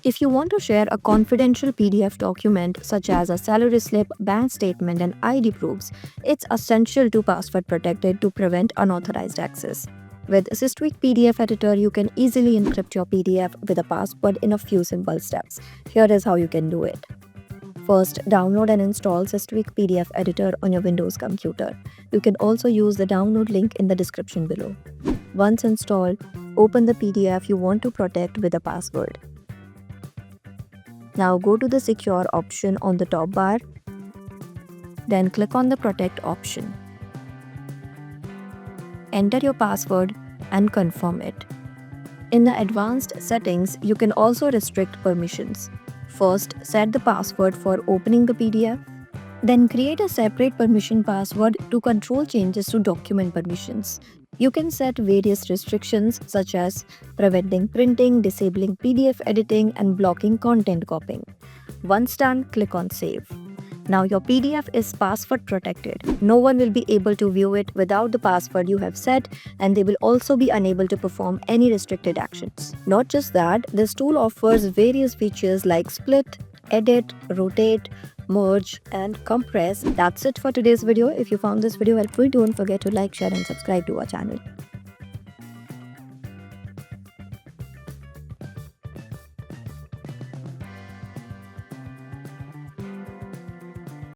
If you want to share a confidential PDF document such as a salary slip, bank statement, and ID proofs, it's essential to password protect it to prevent unauthorized access. With Systweak PDF Editor, you can easily encrypt your PDF with a password in a few simple steps. Here is how you can do it. First, download and install Systweak PDF Editor on your Windows computer. You can also use the download link in the description below. Once installed, open the PDF you want to protect with a password. Now go to the Secure option on the top bar. Then click on the Protect option. Enter your password and confirm it. In the advanced settings, you can also restrict permissions. First, set the password for opening the PDF. Then create a separate permission password to control changes to document permissions. You can set various restrictions such as preventing printing, disabling PDF editing, and blocking content copying. Once done, click on Save. Now your PDF is password protected. No one will be able to view it without the password you have set, and they will also be unable to perform any restricted actions. Not just that, this tool offers various features like split, edit, rotate, merge, and compress. That's it for today's video. If you found this video helpful, don't forget to like, share, and subscribe to our channel.